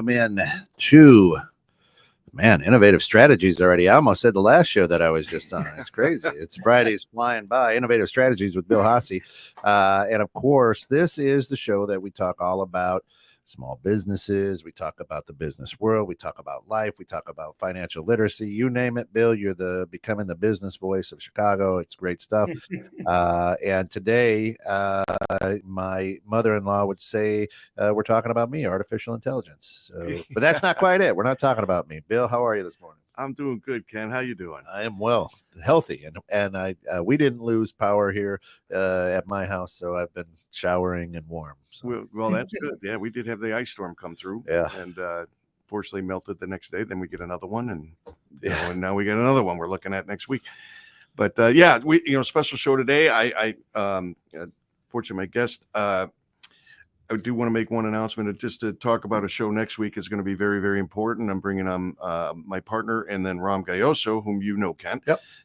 welcome in to, man, Innovative Strategies already. I almost said the last show that I was just on. It's crazy. It's Fridays flying by. Innovative Strategies with Bill Hasse. And of course, this is the show that we talk all about small businesses. We talk about the business world. We talk about life. We talk about financial literacy. You name it, Bill. You're becoming the business voice of Chicago. It's great stuff. And today, my mother-in-law would say we're talking about me, artificial intelligence. But that's not quite it. We're not talking about me. Bill, how are you this morning? I'm doing good, Ken. How you doing? I am well, healthy, and we didn't lose power here at my house, so I've been showering and warm. So. Well, that's good. Yeah, we did have the ice storm come through. Yeah, and fortunately melted the next day. Then we get another one, and and now we get another one we're looking at next week. But yeah, we special show today. I fortunately my guest. I do want to make one announcement just to talk about a show next week is going to be very, very important. I'm bringing on my partner and then Ram Gayoso, whom you know, Kent,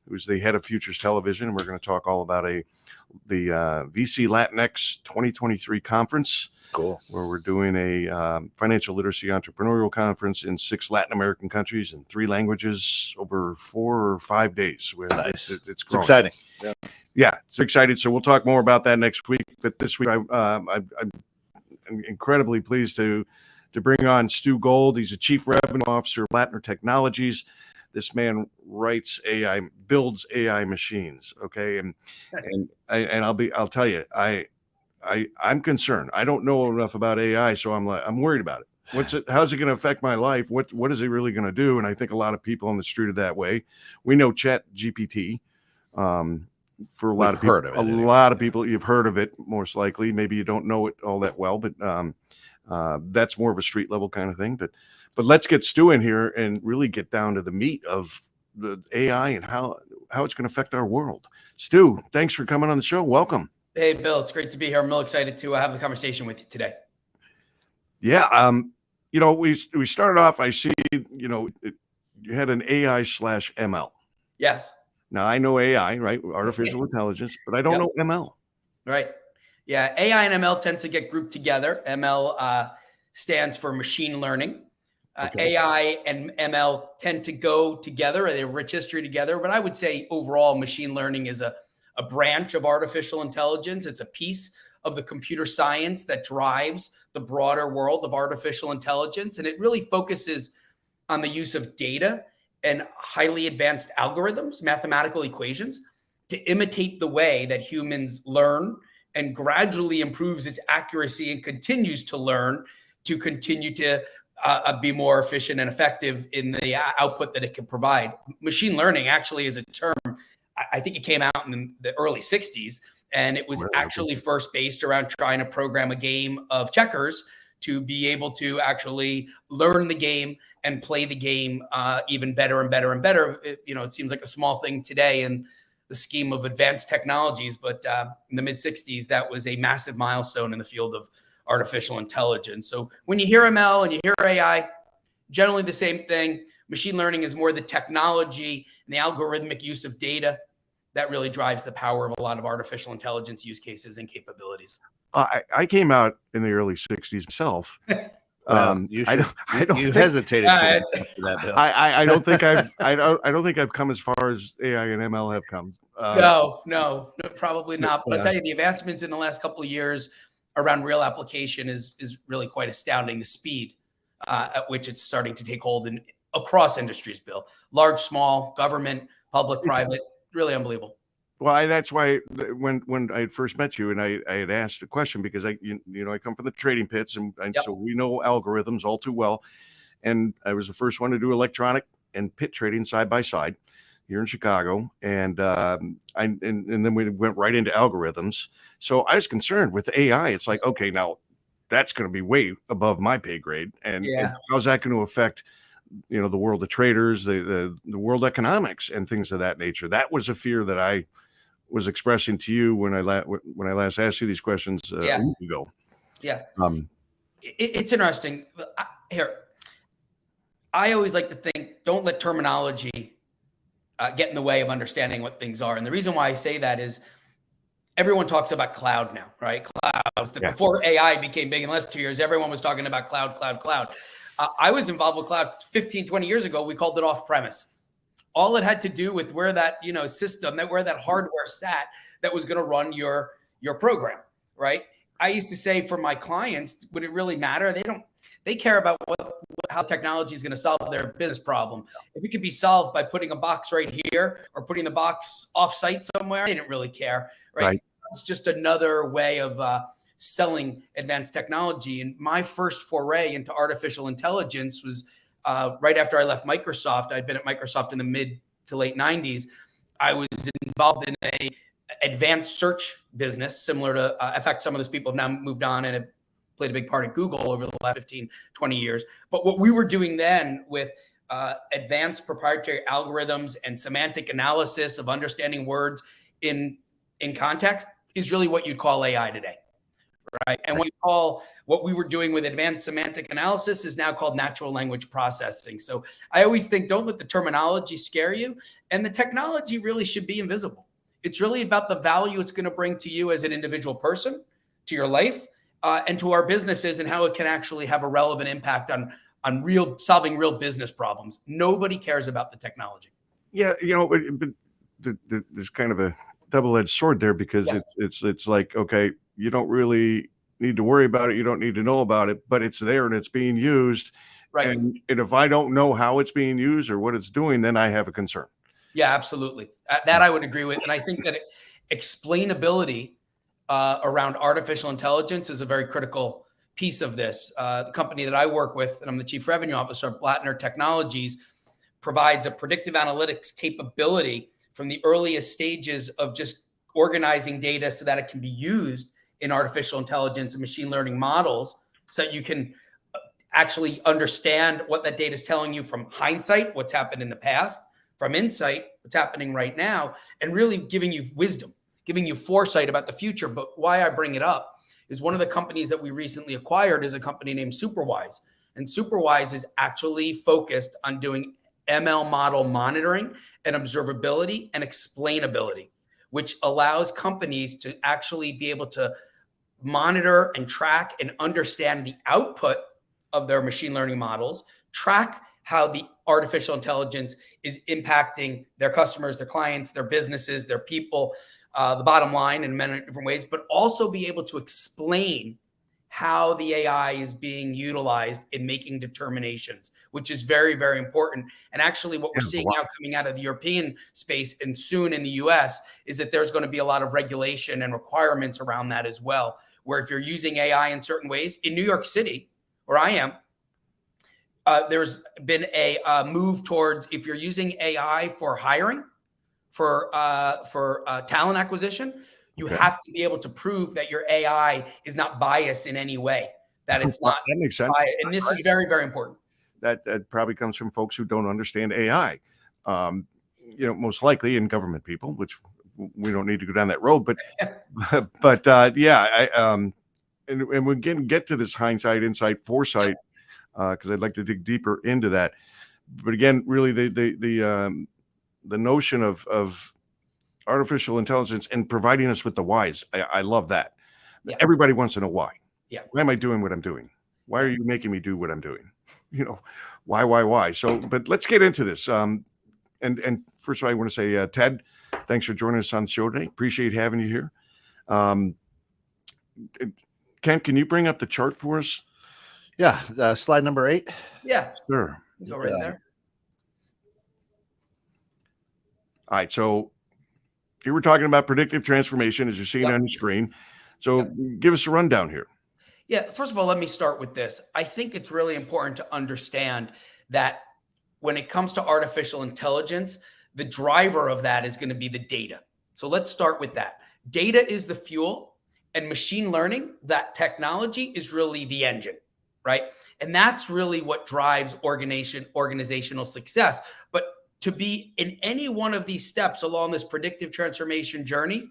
who's the head of Futures Television. We're going to talk all about the VC Latinx 2023 conference. Cool. Where we're doing a financial literacy entrepreneurial conference in 6 Latin American countries in 3 languages over 4 or 5 days. Nice. It's growing. Exciting. Yeah, it's excited. So we'll talk more about that next week. But this week, I'm incredibly pleased to bring on Stu Gold. He's a chief revenue officer of Latner Technologies. This man writes AI, builds AI machines. Okay, and I'll tell you, I'm concerned. I don't know enough about AI, so I'm worried about it. How's it going to affect my life? What is it really going to do? And I think a lot of people on the street are that way. We know Chat GPT. For a lot of people, lot of people, you've heard of it, most likely. Maybe you don't know it all that well, but that's more of a street level kind of thing. But let's get Stu in here and really get down to the meat of the AI and how it's going to affect our world. Stu, thanks for coming on the show. Welcome. Hey, Bill, it's great to be here. I'm real excited to have the conversation with you today. Yeah, we started off. I see, you had an AI/ML. Yes. Now, I know AI, right? Artificial intelligence, but I don't know ML. Right. Yeah. AI and ML tends to get grouped together. ML stands for machine learning. AI and ML tend to go together. They have rich history together. But I would say overall, machine learning is a branch of artificial intelligence. It's a piece of the computer science that drives the broader world of artificial intelligence. And it really focuses on the use of data and highly advanced algorithms, mathematical equations, to imitate the way that humans learn and gradually improves its accuracy and continues to learn to continue to be more efficient and effective in the output that it can provide. Machine learning actually is a term, I think it came out in the early 60s, and it was actually first based around trying to program a game of checkers to be able to actually learn the game and play the game even better and better and better. It seems like a small thing today in the scheme of advanced technologies, but in the mid 60s, that was a massive milestone in the field of artificial intelligence. So when you hear ML and you hear AI, generally the same thing. Machine learning is more the technology and the algorithmic use of data that really drives the power of a lot of artificial intelligence use cases and capabilities. I came out in the early 60s myself. You hesitated for that, Bill. I don't think I've come as far as AI and ML have come. No, probably not. But I'll tell you, the advancements in the last couple of years around real application is really quite astounding. The speed at which it's starting to take hold across industries, Bill, large, small, government, public, private, really unbelievable. Well, that's why when I had first met you and I had asked a question, because I come from the trading pits and so we know algorithms all too well. And I was the first one to do electronic and pit trading side by side here in Chicago. And then we went right into algorithms. So I was concerned with AI. It's like, okay, now that's going to be way above my pay grade. And how's that going to affect the world of traders, the world economics and things of that nature? That was a fear that I was expressing to you when I last asked you these questions a week ago. Yeah. It's interesting. I always like to think, don't let terminology get in the way of understanding what things are. And the reason why I say that is everyone talks about cloud now, right? Clouds. Before AI became big in the last 2 years, everyone was talking about cloud. I was involved with cloud 15, 20 years ago. We called it off premise. All it had to do with where that, system, where that hardware sat that was going to run your program, right? I used to say for my clients, would it really matter? They care about how technology is going to solve their business problem. If it could be solved by putting a box right here or putting the box off-site somewhere, they didn't really care, right? It's just another way of selling advanced technology. And my first foray into artificial intelligence was right after I left Microsoft. I'd been at Microsoft in the mid to late 90s. I was involved in a advanced search business similar to, in fact, some of those people have now moved on and have played a big part at Google over the last 15, 20 years. But what we were doing then with advanced proprietary algorithms and semantic analysis of understanding words in context is really what you'd call AI today, right? And what we were doing with advanced semantic analysis is now called natural language processing. So I always think, don't let the terminology scare you. And the technology really should be invisible. It's really about the value it's going to bring to you as an individual person, to your life, and to our businesses, and how it can actually have a relevant impact on solving real business problems. Nobody cares about the technology. Yeah, but there's kind of a double-edged sword there, because it's like, okay, you don't really need to worry about it, you don't need to know about it, but it's there and it's being used. Right. And if I don't know how it's being used or what it's doing, then I have a concern. Yeah, absolutely. That I would agree with. And I think that explainability around artificial intelligence is a very critical piece of this. The company that I work with, and I'm the chief revenue officer, Blattner Technologies, provides a predictive analytics capability from the earliest stages of just organizing data so that it can be used in artificial intelligence and machine learning models, so that you can actually understand what that data is telling you from hindsight, what's happened in the past, from insight, what's happening right now, and really giving you wisdom, giving you foresight about the future. But why I bring it up is one of the companies that we recently acquired is a company named Superwise. And Superwise is actually focused on doing ML model monitoring and observability and explainability, which allows companies to actually be able to monitor and track and understand the output of their machine learning models, track how the artificial intelligence is impacting their customers, their clients, their businesses, their people, the bottom line in many different ways, but also be able to explain how the AI is being utilized in making determinations, which is very, very important. And actually what we're seeing now coming out of the European space and soon in the US is that there's going to be a lot of regulation and requirements around that as well, where if you're using AI in certain ways, in New York City, where I am, there's been a move towards, if you're using AI for hiring, for talent acquisition, you have to be able to prove that your AI is not biased in any way, that it's not. That makes sense. Biased. And this is very, very important. That probably comes from folks who don't understand AI. Most likely in government people, which we don't need to go down that road. But and we get to this hindsight, insight, foresight, because I'd like to dig deeper into that. But again, really the notion of artificial intelligence and providing us with the whys. I love that. Yeah. Everybody wants to know why. Yeah. Why am I doing what I'm doing? Why are you making me do what I'm doing? Why? So, but let's get into this. And first of all, I want to say, Ted, thanks for joining us on the show today. Appreciate having you here. Ken, can you bring up the chart for us? Yeah. Slide number 8. Yeah. Sure. Go right there. All right. So here we're talking about predictive transformation, as you're seeing on the screen. So give us a rundown here. Yeah. First of all, let me start with this. I think it's really important to understand that when it comes to artificial intelligence, the driver of that is going to be the data. So let's start with that. Data is the fuel, and machine learning, that technology, is really the engine, right? And that's really what drives organizational success. But to be in any one of these steps along this predictive transformation journey,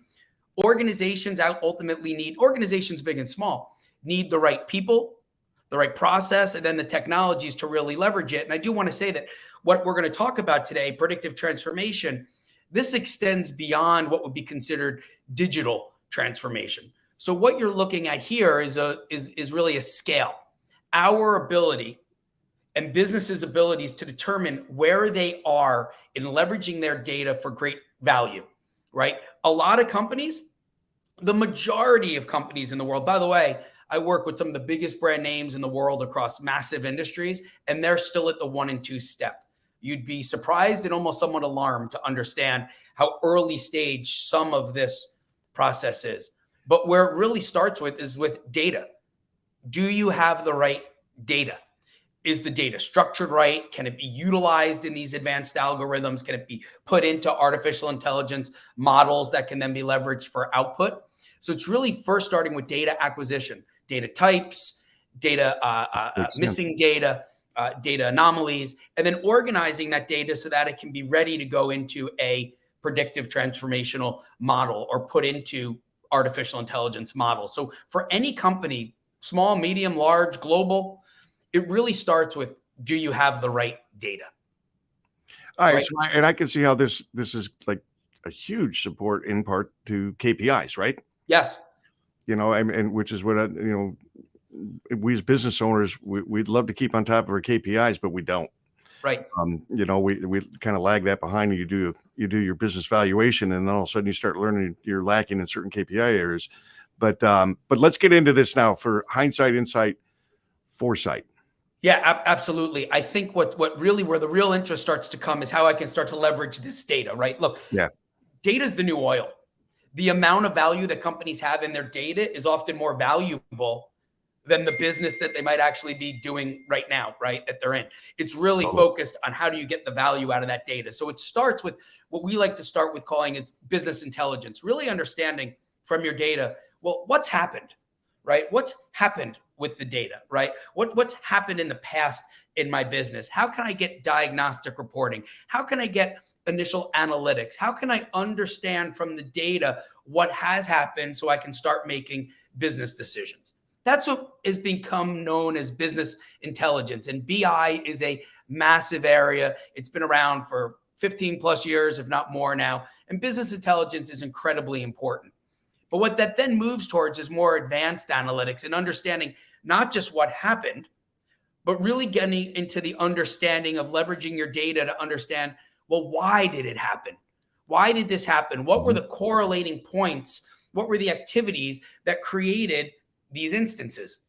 organizations ultimately need, organizations big and small, need the right people, the right process, and then the technologies to really leverage it. And I do want to say that what we're going to talk about today, predictive transformation, this extends beyond what would be considered digital transformation. So what you're looking at here is really a scale. Our ability and businesses' abilities to determine where they are in leveraging their data for great value, right? A lot of companies, the majority of companies in the world, by the way, I work with some of the biggest brand names in the world across massive industries, and they're still at the 1 and 2 step. You'd be surprised and almost somewhat alarmed to understand how early stage some of this process is. But where it really starts with is with data. Do you have the right data? Is the data structured right? Can it be utilized in these advanced algorithms? Can it be put into artificial intelligence models that can then be leveraged for output? So it's really first starting with data acquisition, data types, data missing data, data anomalies, and then organizing that data so that it can be ready to go into a predictive transformational model or put into artificial intelligence models. So for any company, small, medium, large, global, it really starts with, do you have the right data? All right. Right. So and I can see how this is like a huge support in part to KPIs, right? Yes. And which is what, we as business owners, we'd love to keep on top of our KPIs, but we don't. Right. We kind of lag that behind. You do your business valuation, and then all of a sudden you start learning you're lacking in certain KPI areas. But let's get into this now for hindsight, insight, foresight. Yeah, absolutely. I think what really where the real interest starts to come is how I can start to leverage this data, right? Look, data is the new oil. The amount of value that companies have in their data is often more valuable than the business that they might actually be doing right now, right? That they're in. It's really focused on how do you get the value out of that data. So it starts with what we like to start with calling is business intelligence, really understanding from your data, well, what's happened, right? What's happened with the data, right? What's happened in the past in my business? How can I get diagnostic reporting? How can I get initial analytics? How can I understand from the data what has happened so I can start making business decisions? That's what has become known as business intelligence. And BI is a massive area. It's been around for 15 plus years, if not more now. And business intelligence is incredibly important. But what that then moves towards is more advanced analytics and understanding not just what happened, but really getting into the understanding of leveraging your data to understand, well, why did it happen? Why did this happen? What were the correlating points? What were the activities that created these instances?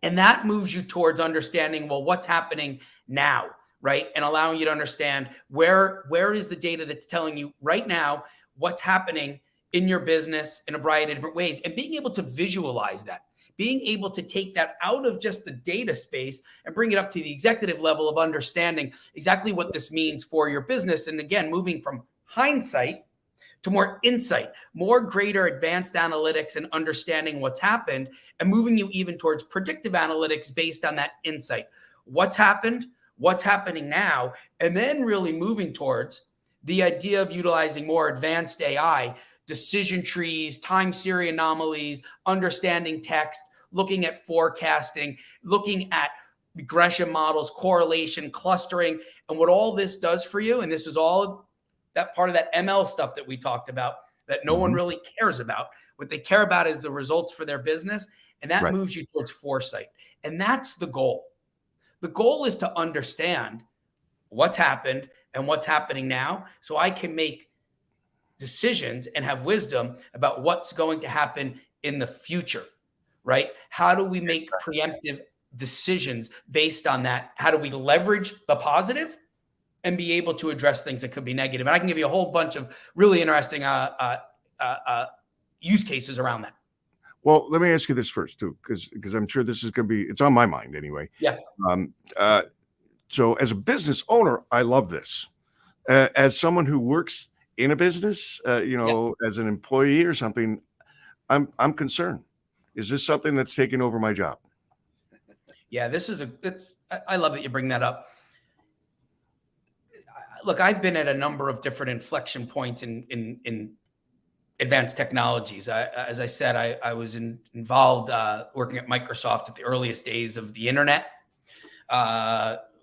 And that moves you towards understanding, well, what's happening now, right? And allowing you to understand where is the data that's telling you right now what's happening in your business in a variety of different ways, and being able to visualize that, being able to take that out of just the data space and bring it up to the executive level of understanding exactly what this means for your business. And again, moving from hindsight to more insight, more greater advanced analytics and understanding what's happened, and moving you even towards predictive analytics based on that insight. What's happened, what's happening now, and then really moving towards the idea of utilizing more advanced AI, decision trees, time series anomalies, understanding text, looking at forecasting, looking at regression models, correlation, clustering, and what all this does for you. And this is all that part of that ML stuff that we talked about that no one really cares about. What they care about is the results for their business. And that moves you towards foresight. And that's the goal. The goal is to understand what's happened and what's happening now so I can make decisions and have wisdom about what's going to happen in the future, right? How do we make preemptive decisions based on that? How do we leverage the positive and be able to address things that could be negative? And I can give you a whole bunch of really interesting use cases around that. Well, let me ask you this first too, because I'm sure this is going to be, it's on my mind anyway. Yeah. So as a business owner, I love this. As someone who works in a business, as an employee or something, I'm concerned. Is this something that's taking over my job? Yeah, I love that you bring that up. Look, I've been at a number of different inflection points in advanced technologies. As I said, I was involved working at Microsoft at the earliest days of the internet.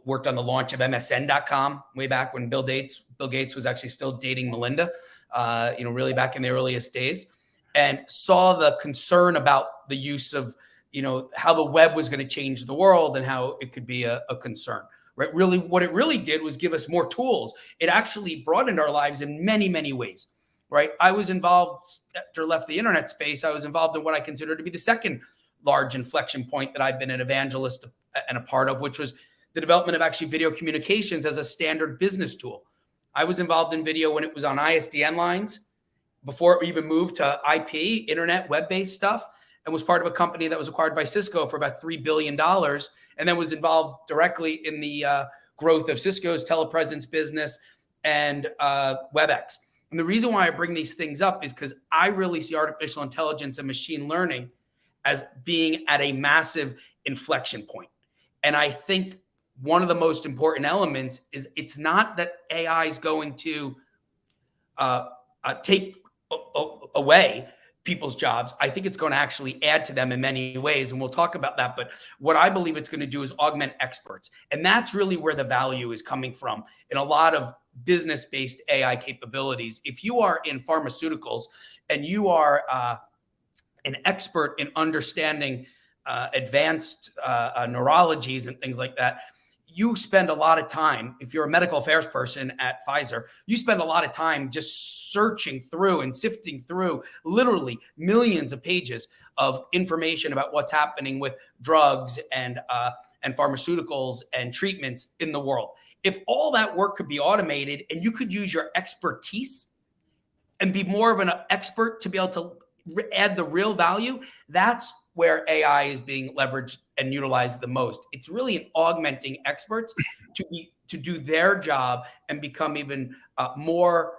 Worked on the launch of MSN.com way back when Bill Gates was actually still dating Melinda, really back in the earliest days, and saw the concern about the use of, how the web was going to change the world and how it could be a concern. Right? Really, what it really did was give us more tools. It actually broadened our lives in many, many ways. Right? I was involved after I left the internet space. I was involved in what I consider to be the second large inflection point that I've been an evangelist and a part of, which was the development of actually video communications as a standard business tool. I was involved in video when it was on ISDN lines, before it even moved to IP, internet, web-based stuff, and was part of a company that was acquired by Cisco for about $3 billion, and then was involved directly in the growth of Cisco's telepresence business and WebEx. And the reason why I bring these things up is because I really see artificial intelligence and machine learning as being at a massive inflection point. And I think one of the most important elements is it's not that AI is going to take away people's jobs. I think it's going to actually add to them in many ways. And we'll talk about that. But what I believe it's going to do is augment experts. And that's really where the value is coming from in a lot of business-based AI capabilities. If you are in pharmaceuticals and you are an expert in understanding advanced neurologies and things like that, you spend a lot of time, if you're a medical affairs person at Pfizer, you spend a lot of time just searching through and sifting through literally millions of pages of information about what's happening with drugs and pharmaceuticals and treatments in the world. If all that work could be automated and you could use your expertise and be more of an expert to be able to add the real value, that's where AI is being leveraged and utilized the most. It's really an augmenting experts to do their job and become even more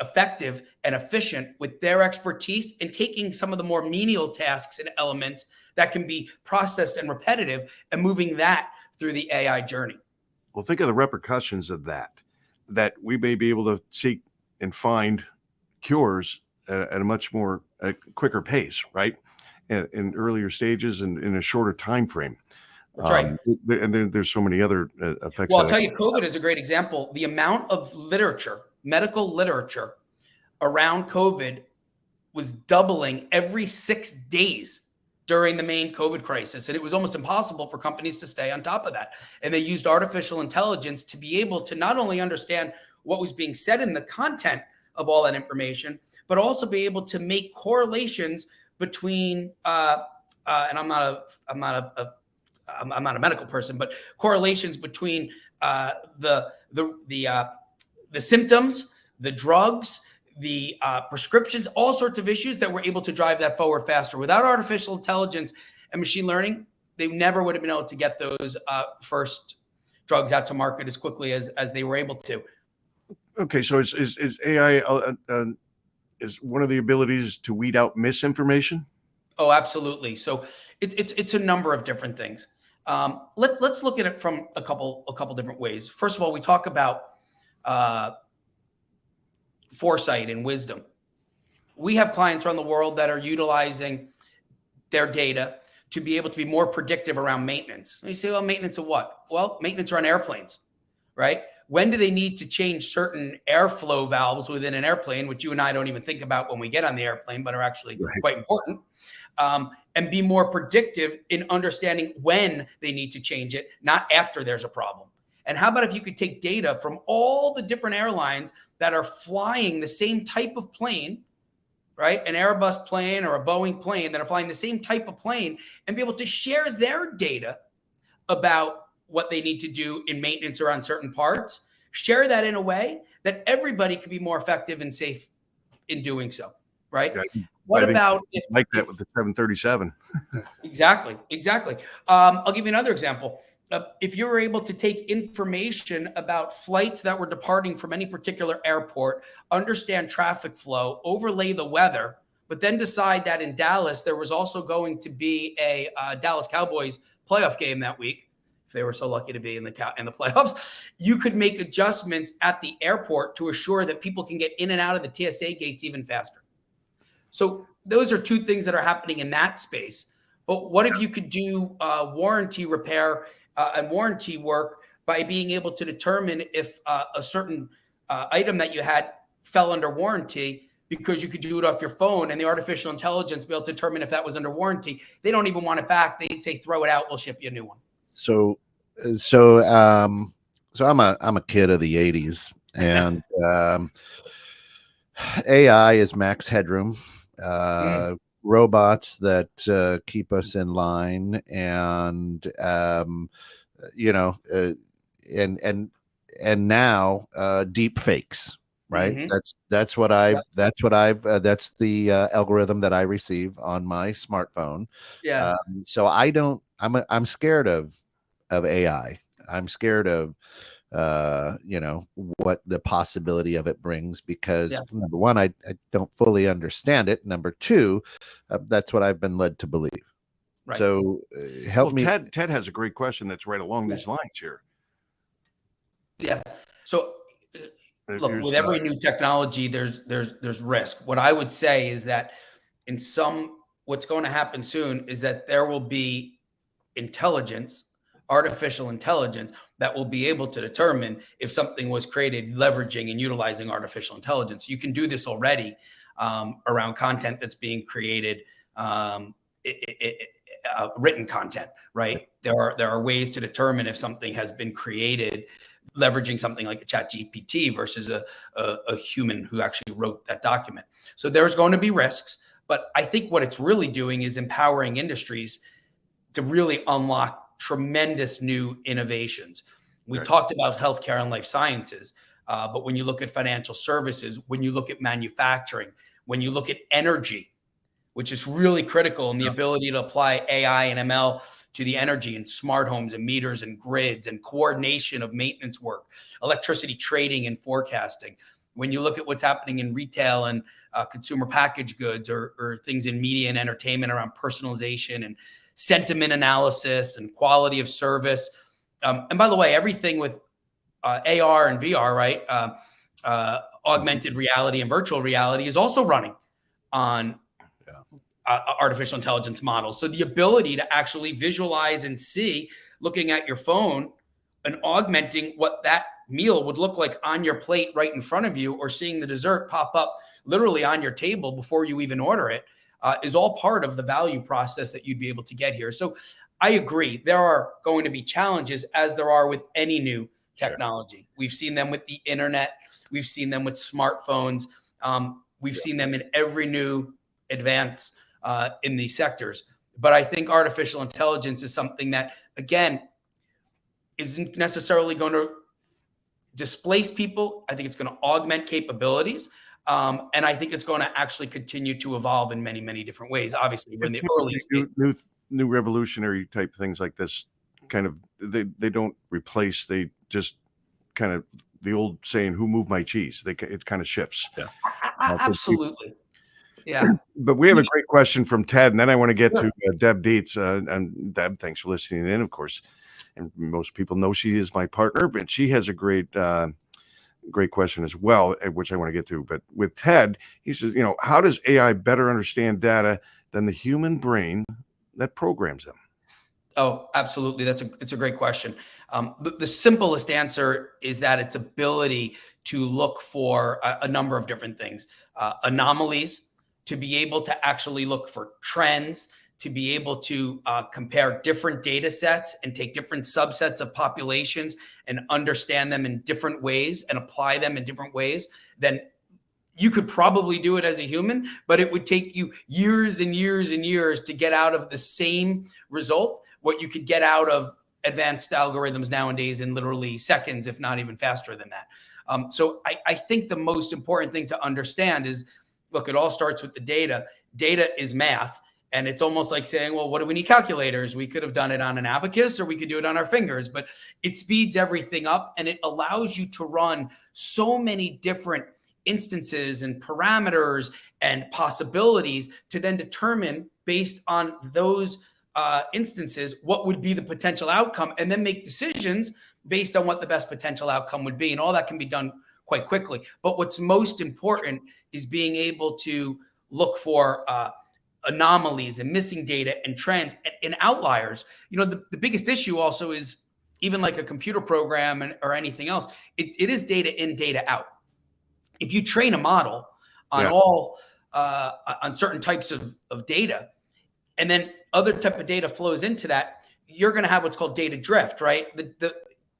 effective and efficient with their expertise, and taking some of the more menial tasks and elements that can be processed and repetitive and moving that through the AI journey. Well, think of the repercussions of that we may be able to seek and find cures at a much more quicker pace, right? In earlier stages and in a shorter time frame. That's right. And then there's so many other effects. Well, I'll tell you, COVID is a great example. The amount of literature, medical literature around COVID was doubling every 6 days during the main COVID crisis. And it was almost impossible for companies to stay on top of that. And they used artificial intelligence to be able to not only understand what was being said in the content of all that information, but also be able to make correlations between and I'm not a medical person, but correlations between the symptoms, the drugs, the prescriptions, all sorts of issues that were able to drive that forward faster. Without artificial intelligence and machine learning, they never would have been able to get those first drugs out to market as quickly as they were able to. Okay, so is AI is one of the abilities to weed out misinformation? Oh, absolutely. So it's a number of different things. Let's look at it from a couple different ways. First of all, we talk about foresight and wisdom. We have clients around the world that are utilizing their data to be able to be more predictive around maintenance. And you say, well, maintenance of what? Well, maintenance around airplanes, right? When do they need to change certain airflow valves within an airplane, which you and I don't even think about when we get on the airplane, but are actually quite important, and be more predictive in understanding when they need to change it, not after there's a problem. And how about if you could take data from all the different airlines that are flying the same type of plane, right? An Airbus plane or a Boeing plane that are flying the same type of plane, and be able to share their data about what they need to do in maintenance around certain parts, share that in a way that everybody can be more effective and safe in doing so, right? Yeah, what about if that with the 737? Exactly. I'll give you another example. If you were able to take information about flights that were departing from any particular airport, understand traffic flow, overlay the weather, but then decide that in Dallas, there was also going to be a Dallas Cowboys playoff game that week, if they were so lucky to be in the playoffs, you could make adjustments at the airport to assure that people can get in and out of the TSA gates even faster. So those are two things that are happening in that space. But what if you could do warranty repair and warranty work by being able to determine if a certain item that you had fell under warranty because you could do it off your phone, and the artificial intelligence be able to determine if that was under warranty. They don't even want it back. They'd say, throw it out. We'll ship you a new one. So I'm a kid of the 80s, and AI is max headroom, robots that keep us in line, and and now deep fakes, right? Mhm. That's the algorithm that I receive on my smartphone. Yes. So I'm scared of AI. I'm scared of what the possibility of it brings, because Yeah. number one, I don't fully understand it. Number two, that's what I've been led to believe. Right. So help me. Ted has a great question that's right along these lines here. Yeah. So look, Here's, with every new technology, there's risk. What I would say is that what's going to happen soon is that there will be artificial intelligence, that will be able to determine if something was created leveraging and utilizing artificial intelligence. You can do this already around content that's being created, written content, right? There are ways to determine if something has been created leveraging something like a chat GPT versus a human who actually wrote that document. So there's going to be risks, but I think what it's really doing is empowering industries to really unlock tremendous new innovations. We talked about healthcare and life sciences, but when you look at financial services, when you look at manufacturing, when you look at energy, which is really critical, and the ability to apply AI and ML to the energy and smart homes and meters and grids and coordination of maintenance work, electricity trading and forecasting. When you look at what's happening in retail and consumer packaged goods, or things in media and entertainment around personalization and sentiment analysis and quality of service. And by the way, everything with AR and VR, right? Augmented reality and virtual reality is also running on artificial intelligence models. So the ability to actually visualize and see, looking at your phone and augmenting what that meal would look like on your plate right in front of you, or seeing the dessert pop up literally on your table before you even order it, is all part of the value process that you'd be able to get here. So I agree. There are going to be challenges, as there are with any new technology. We've seen them with the internet. We've seen them with smartphones. We've seen them in every new advance in these sectors. But I think artificial intelligence is something that, again, isn't necessarily going to displace people. I think it's going to augment capabilities. And I think it's going to actually continue to evolve in many, many different ways. Obviously, we're in the early stages. New revolutionary type things like this, kind of, they don't replace, they just kind of, the old saying, who moved my cheese? It kind of shifts. Yeah. Absolutely. Yeah. But we have a great question from Ted, and then I want to get to Deb Dietz. And Deb, thanks for listening in, of course. And most people know she is my partner, but she has a great question as well, which I want to get to. But with Ted, he says, how does AI better understand data than the human brain that programs them? Oh, absolutely. It's a great question. The simplest answer is that its ability to look for a number of different things, anomalies, to be able to actually look for trends, to be able to compare different data sets and take different subsets of populations and understand them in different ways and apply them in different ways, then you could probably do it as a human, but it would take you years and years and years to get out of the same result what you could get out of advanced algorithms nowadays in literally seconds, if not even faster than that. So I think the most important thing to understand is, look, it all starts with the data. Data is math. And it's almost like saying, well, what do we need? Calculators. We could have done it on an abacus, or we could do it on our fingers, but it speeds everything up, and it allows you to run so many different instances and parameters and possibilities to then determine, based on those instances, what would be the potential outcome, and then make decisions based on what the best potential outcome would be. And all that can be done quite quickly. But what's most important is being able to look for anomalies and missing data and trends and outliers. The biggest issue also is, even like a computer program or anything else, it is data in, data out. If you train a model on all on certain types of data, and then other type of data flows into that, you're going to have what's called data drift, right?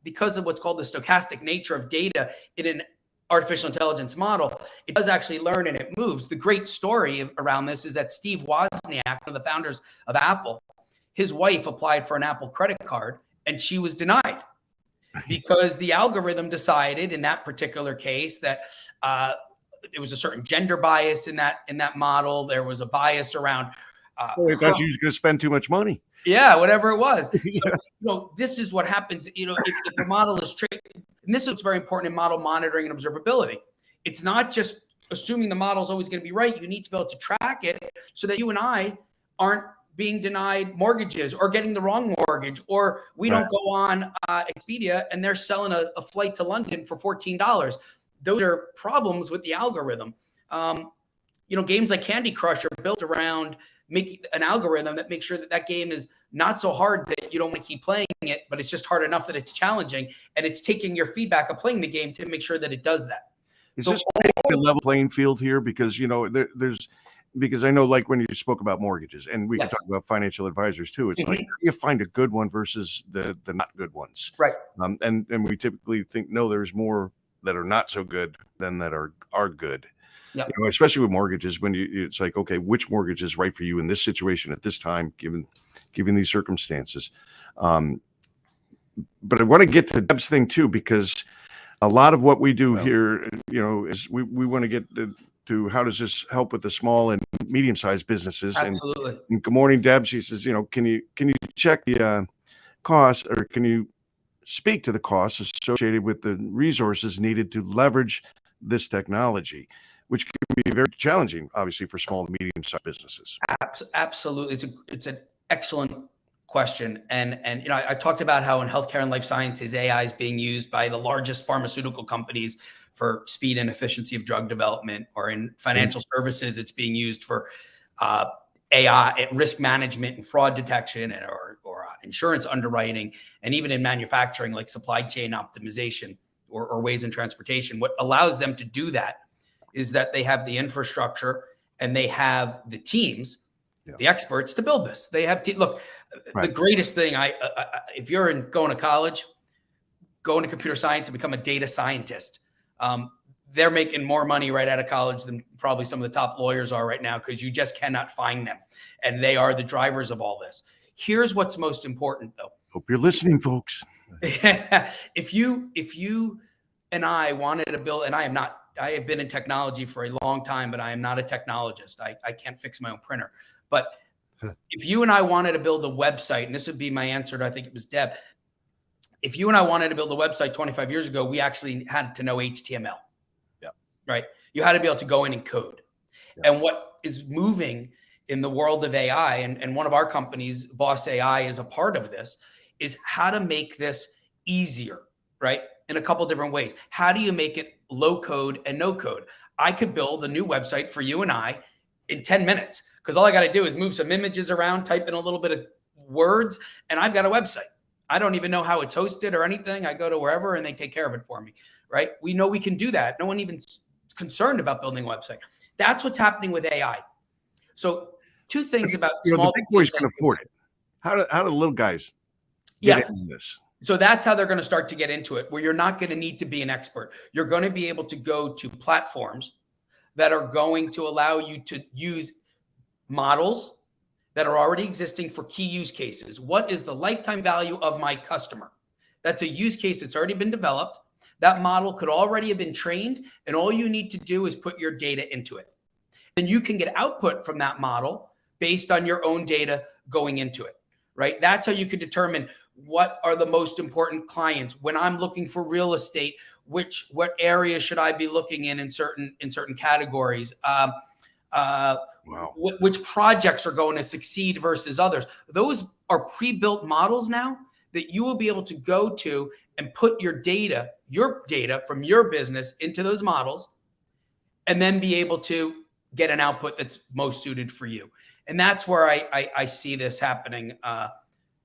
Because of what's called the stochastic nature of data in an artificial intelligence model, it does actually learn and it moves. The great story around this is that Steve Wozniak, one of the founders of Apple, his wife applied for an Apple credit card and she was denied because the algorithm decided in that particular case that there was a certain gender bias in that model. There was a bias around. They thought you was going to spend too much money. Yeah, whatever it was. So, this is what happens. If the model is trained, and this is very important in model monitoring and observability. It's not just assuming the model is always going to be right. You need to be able to track it so that you and I aren't being denied mortgages or getting the wrong mortgage, or we don't go on Expedia and they're selling a flight to London for $14. Those are problems with the algorithm. Games like Candy Crush are built around making an algorithm that makes sure that game is not so hard that you don't want to keep playing it, but it's just hard enough that it's challenging, and it's taking your feedback of playing the game to make sure that it does that. Is this a level playing field here? Because, because I know, like when you spoke about mortgages, and we can talk about financial advisors too, it's like you find a good one versus the not good ones. Right. And we typically think, no, there's more that are not so good than that are good. Yep. Especially with mortgages, when it's like, okay, which mortgage is right for you in this situation at this time, given these circumstances. But I want to get to Deb's thing too, because a lot of what we do here, is we want to get to how does this help with the small and medium-sized businesses. Absolutely. And good morning, Deb. She says, can you check the costs, or can you speak to the costs associated with the resources needed to leverage this technology, which can be very challenging, obviously, for small and medium-sized businesses. Absolutely. It's an excellent question. And I talked about how in healthcare and life sciences, AI is being used by the largest pharmaceutical companies for speed and efficiency of drug development, or in financial services, it's being used for AI risk management and fraud detection, or insurance underwriting, and even in manufacturing, like supply chain optimization or ways in transportation. What allows them to do that is that they have the infrastructure and they have the teams, the experts to build this. They have the greatest thing. If you're going to college, go into computer science and become a data scientist. They're making more money right out of college than probably some of the top lawyers are right now, because you just cannot find them. And they are the drivers of all this. Here's what's most important, though. Hope you're listening, folks. If you and I wanted to build, and I have been in technology for a long time, but I am not a technologist. I can't fix my own printer. But if you and I wanted to build a website, and this would be my answer to, I think it was Deb. If you and I wanted to build a website 25 years ago, we actually had to know HTML. Yeah. Right. You had to be able to go in and code. Yeah. And what is moving in the world of AI, and one of our companies, Boss AI, is a part of this, is how to make this easier, right? In a couple of different ways. How do you make it low code and no code? I could build a new website for you and I in 10 minutes, because all I got to do is move some images around, type in a little bit of words, and I've got a website. I don't even know how it's hosted or anything. I go to wherever and they take care of it for me, right? We know we can do that. No one even is concerned about building a website. That's what's happening with AI. So two things about small the big boys can afford it. How do the little guys get into this? So that's how they're going to start to get into it, where you're not going to need to be an expert. You're going to be able to go to platforms that are going to allow you to use models that are already existing for key use cases. What is the lifetime value of my customer? That's a use case that's already been developed. That model could already have been trained, and all you need to do is put your data into it. Then you can get output from that model based on your own data going into it, right? That's how you could determine what are the most important clients. When I'm looking for real estate, what area should I be looking in certain categories? Which projects are going to succeed versus others? Those are pre-built models now that you will be able to go to and put your data from your business into those models, and then be able to get an output that's most suited for you. And that's where I see this happening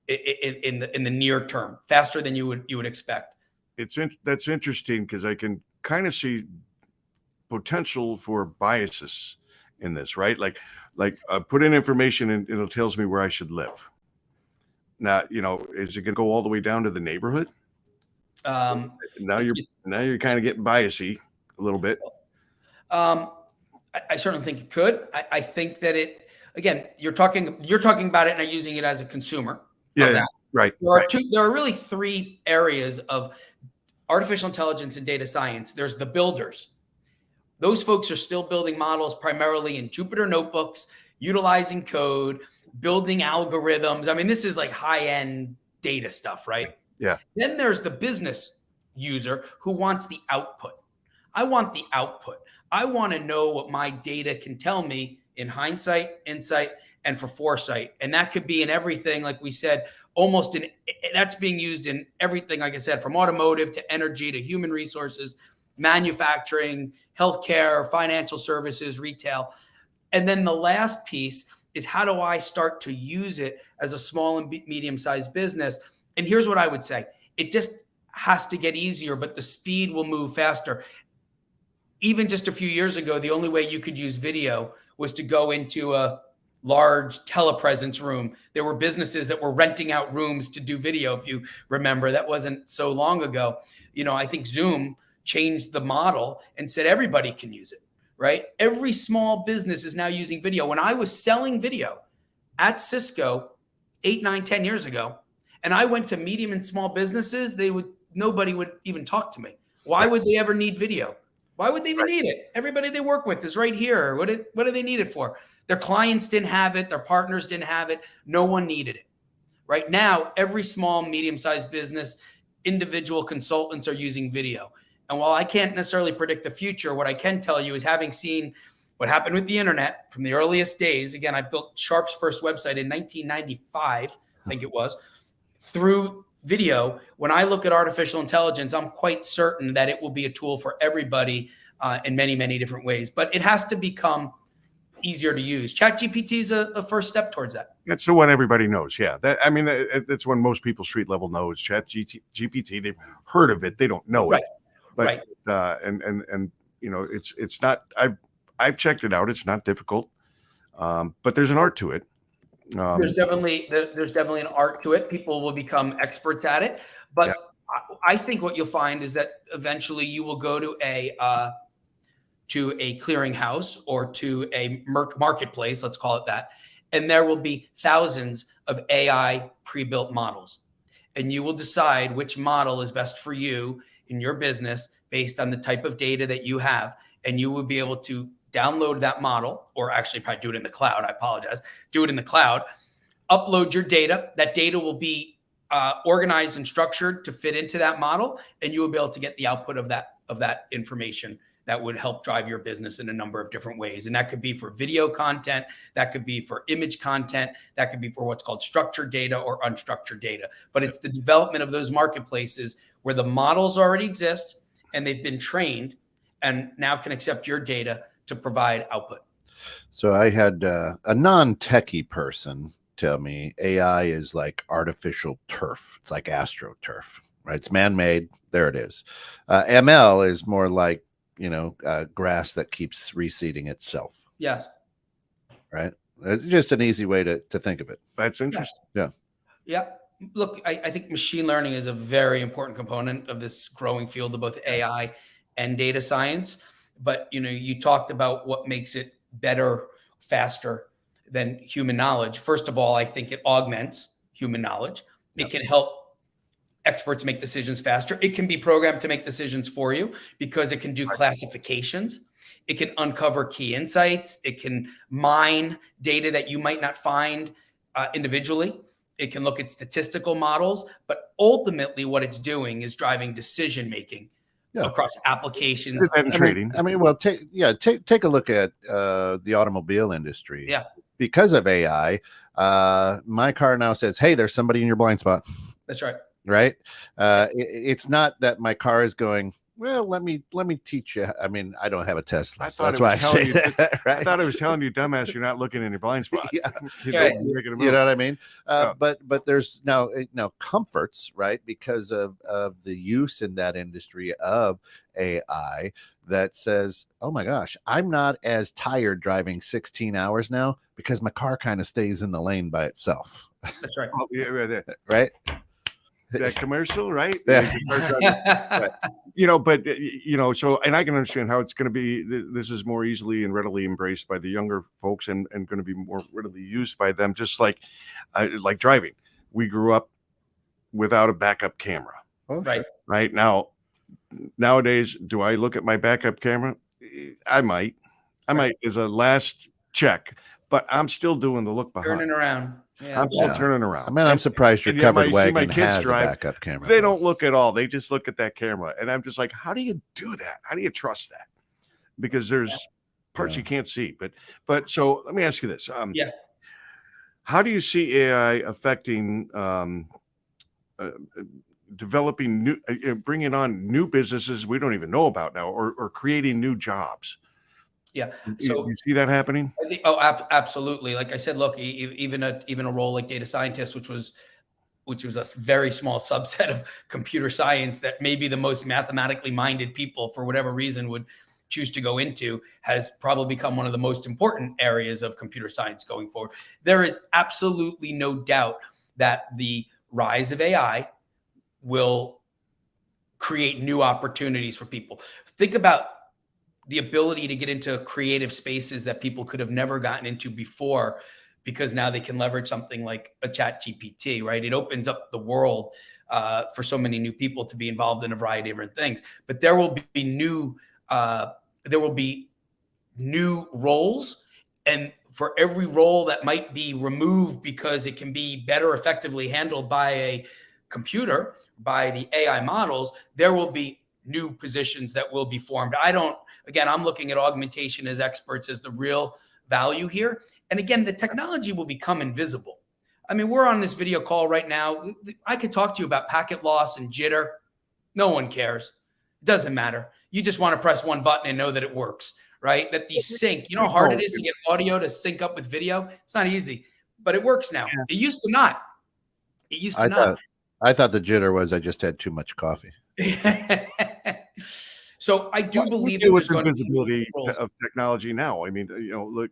in the near term, faster than you would expect. That's interesting, because I can kind of see potential for biases in this, right? Like put in information and it tells me where I should live. Now, is it going to go all the way down to the neighborhood? Now you're kind of getting biasy a little bit. I certainly think it could. I think that again, you're talking about it and not using it as a consumer. Yeah, right. There are really three areas of artificial intelligence and data science. There's the builders. Those folks are still building models primarily in Jupyter notebooks, utilizing code, building algorithms. I mean, this is like high-end data stuff, right? Yeah. Then there's the business user who wants the output. I want the output. I want to know what my data can tell me in hindsight, insight, and for foresight. And that could be in everything, like we said, that's being used in everything, like I said, from automotive to energy to human resources, manufacturing, healthcare, financial services, retail. And then the last piece is, how do I start to use it as a small and medium-sized business? And here's what I would say. It just has to get easier, but the speed will move faster. Even just a few years ago, the only way you could use video was to go into a large telepresence room. There were businesses that were renting out rooms to do video. If you remember, that wasn't so long ago. I think Zoom changed the model and said everybody can use it, right? Every small business is now using video. When I was selling video at Cisco 8, 9, 10 years ago, and I went to medium and small businesses, nobody would even talk to me. Why would they ever need video? Why would they even need it? Everybody they work with is right here. What do they need it for? Their clients didn't have it. Their partners didn't have it. No one needed it. Right now, every small, medium-sized business, individual consultants are using video. And while I can't necessarily predict the future, what I can tell you is, having seen what happened with the internet from the earliest days. Again, I built Sharp's first website in 1995, I think it was, through video. When I look at artificial intelligence, I'm quite certain that it will be a tool for everybody in many, many different ways. But it has to become easier to use. ChatGPT is a first step towards that. That's the one everybody knows. Yeah, that's when most people street level know is ChatGPT. They've heard of it, they don't know it. But, and it's not. I've checked it out. It's not difficult, but there's an art to it. There's definitely an art to it. People will become experts at it, but I think what you'll find is that eventually you will go to a clearinghouse or to a marketplace, let's call it that, and there will be thousands of AI pre-built models, and you will decide which model is best for you in your business based on the type of data that you have, and you will be able to download that model, or actually probably do it in the cloud. I apologize. Do it in the cloud, upload your data. That data will be organized and structured to fit into that model, and you will be able to get the output of that information that would help drive your business in a number of different ways. And that could be for video content, that could be for image content, that could be for what's called structured data or unstructured data. But it's the development of those marketplaces where the models already exist and they've been trained and now can accept your data to provide output. So I had a non-techie person tell me AI is like artificial turf. It's like AstroTurf, right? It's man-made. There it is. ML is more like, grass that keeps reseeding itself. Yes. Right. It's just an easy way to think of it. That's interesting. Yeah. Look, I think machine learning is a very important component of this growing field of both AI and data science. But, you talked about what makes it better, faster than human knowledge. First of all, I think it augments human knowledge. It can help experts make decisions faster. It can be programmed to make decisions for you because it can do classifications. It can uncover key insights. It can mine data that you might not find individually. It can look at statistical models, but ultimately what it's doing is driving decision-making across applications and trading. Take a look at the automobile industry. Yeah. Because of AI, my car now says, hey, there's somebody in your blind spot. That's right. Right. It's not that my car is going, Well, let me teach you. I mean, I don't have a Tesla, I so thought that's it was why I telling say you. that, I right? thought it was telling you, dumbass, you're not looking in your blind spot. Yeah. Right. You're making a You move. know what I mean? Yeah. But there's now comforts, right? Because of the use in that industry of AI that says, oh my gosh, I'm not as tired driving 16 hours now because my car kind of stays in the lane by itself, That's right. Oh, yeah, right? that commercial, right? Yeah. You start driving- you know, but so, and I can understand how it's going to be. This is more easily and readily embraced by the younger folks, and going to be more readily used by them. Just like driving, we grew up without a backup camera, Oh, Right. sure. right? Nowadays, do I look at my backup camera? I might as a last check, but I'm still doing the look behind. Turning around. Yeah. I'm still Yeah. turning around. I mean, I'm surprised your and yet covered see my wagon kids has drive, a backup camera. They though. don't look at all. They just look at that camera. And I'm just like, how do you do that? How do you trust that? Because there's parts Yeah. you can't see. But so let me ask you this. Yeah. How do you see AI affecting developing new, bringing on new businesses we don't even know about now, or creating new jobs? Yeah. You see that happening? I think, absolutely. Like I said, look, even a role like data scientist, which was a very small subset of computer science that maybe the most mathematically minded people, for whatever reason, would choose to go into, has probably become one of the most important areas of computer science going forward. There is absolutely no doubt that the rise of AI will create new opportunities for people. Think about the ability to get into creative spaces that people could have never gotten into before, because now they can leverage something like a chat GPT, right? It opens up the world for so many new people to be involved in a variety of different things. But there will be new roles, and for every role that might be removed because it can be better effectively handled by a computer, by the AI models, there will be new positions that will be formed. I'm looking at augmentation as experts as the real value here. And again, the technology will become invisible. I mean, we're on this video call right now. I could talk to you about packet loss and jitter. No one cares. It doesn't matter. You just want to press one button and know that it works, right? That the sync, you know how hard it is to get audio to sync up with video? It's not easy, but it works now. Yeah. It used to not. It used to not. I thought the jitter was I just had too much coffee. So I do believe that there's the going to be visibility roles. of technology now. I mean, look,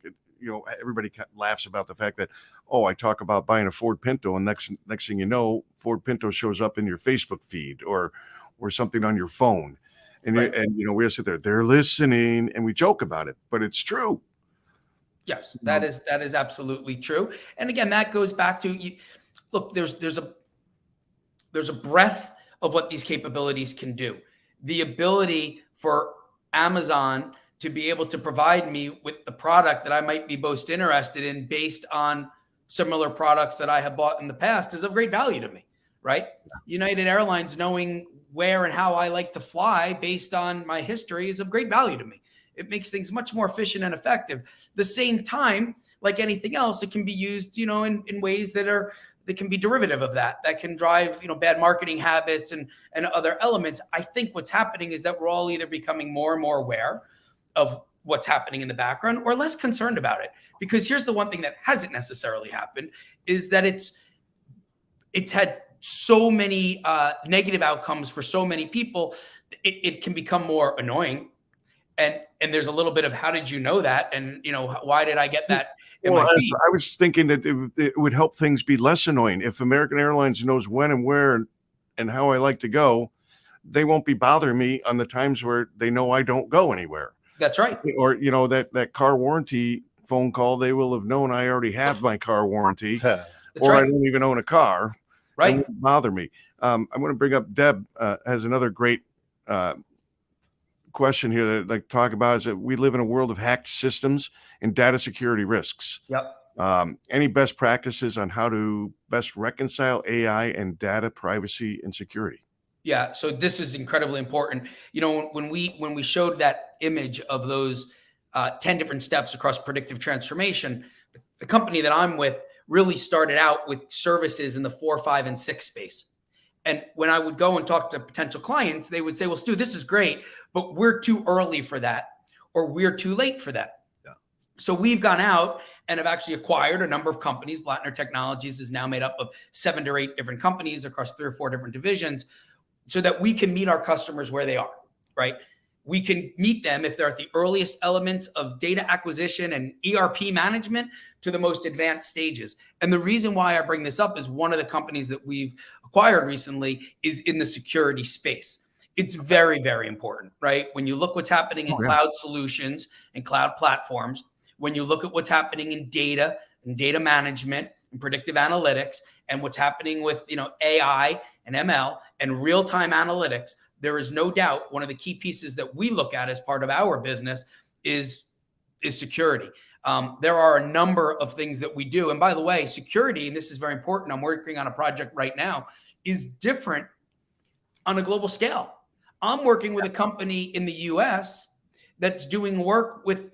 everybody laughs about the fact that, oh, I talk about buying a Ford Pinto, and next thing you know, Ford Pinto shows up in your Facebook feed or something on your phone, and Right. we sit there, they're listening, and we joke about it, but it's true. Yes, that is absolutely true. And again, that goes back to look. There's a breadth of what these capabilities can do. The ability for Amazon to be able to provide me with the product that I might be most interested in based on similar products that I have bought in the past is of great value to me, right? United Airlines knowing where and how I like to fly based on my history is of great value to me. It makes things much more efficient and effective. The same time, like anything else, it can be used, in ways that can be derivative of that can drive, bad marketing habits and other elements. I think what's happening is that we're all either becoming more and more aware of what's happening in the background or less concerned about it. Because here's the one thing that hasn't necessarily happened is that it's had so many negative outcomes for so many people. It can become more annoying. And there's a little bit of how did you know that? And, why did I get that in my feed? I was thinking that it would help things be less annoying. If American Airlines knows when and where and how I like to go, they won't be bothering me on the times where they know I don't go anywhere. That's right. Or, that car warranty phone call, they will have known I already have my car warranty or right. I don't even own a car. Right. It won't bother me. I'm going to bring up Deb has another great question here that I'd like to talk about is that we live in a world of hacked systems and data security risks. Yep. Any best practices on how to best reconcile AI and data privacy and security? Yeah. So this is incredibly important. When we showed that image of those 10 different steps across predictive transformation, the company that I'm with really started out with services in the 4, 5, and 6 space. And when I would go and talk to potential clients, they would say, well, Stu, this is great, but we're too early for that, or we're too late for that. Yeah. So we've gone out and have actually acquired a number of companies. Blattner Technologies is now made up of 7 to 8 different companies across 3 or 4 different divisions, so that we can meet our customers where they are, right? We can meet them if they're at the earliest elements of data acquisition and ERP management to the most advanced stages. And the reason why I bring this up is one of the companies that we've acquired recently is in the security space. It's very, very important, right? When you look what's happening in cloud solutions and cloud platforms, when you look at what's happening in data and data management and predictive analytics, and what's happening with AI and ML and real-time analytics, there is no doubt one of the key pieces that we look at as part of our business is security. There are a number of things that we do. And by the way, security, and this is very important, I'm working on a project right now, is different on a global scale. I'm working with a company in the US that's doing work with,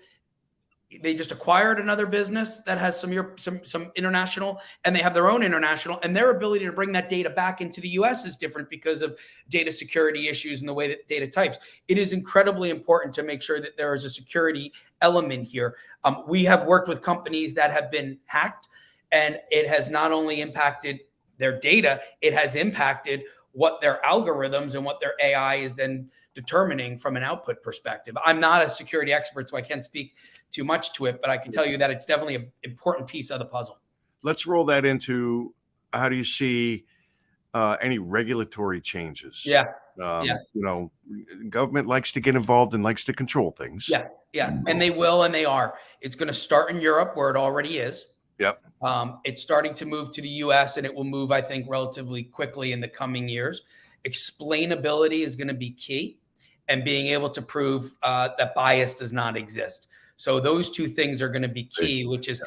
they just acquired another business that has some international, and they have their own international, and their ability to bring that data back into the US is different because of data security issues and the way that data types. It is incredibly important to make sure that there is a security element here. We have worked with companies that have been hacked, and it has not only impacted their data, it has impacted what their algorithms and what their AI is then determining from an output perspective. I'm not a security expert, so I can't speak too much to it, but I can tell you that it's definitely an important piece of the puzzle. Let's roll that into, how do you see any regulatory changes? Yeah. Government likes to get involved and likes to control things. Yeah. And they will, and they are. It's going to start in Europe, where it already is. Yep. It's starting to move to the US, and it will move, I think, relatively quickly in the coming years. Explainability is going to be key, and being able to prove that bias does not exist. So those 2 things are going to be key, which is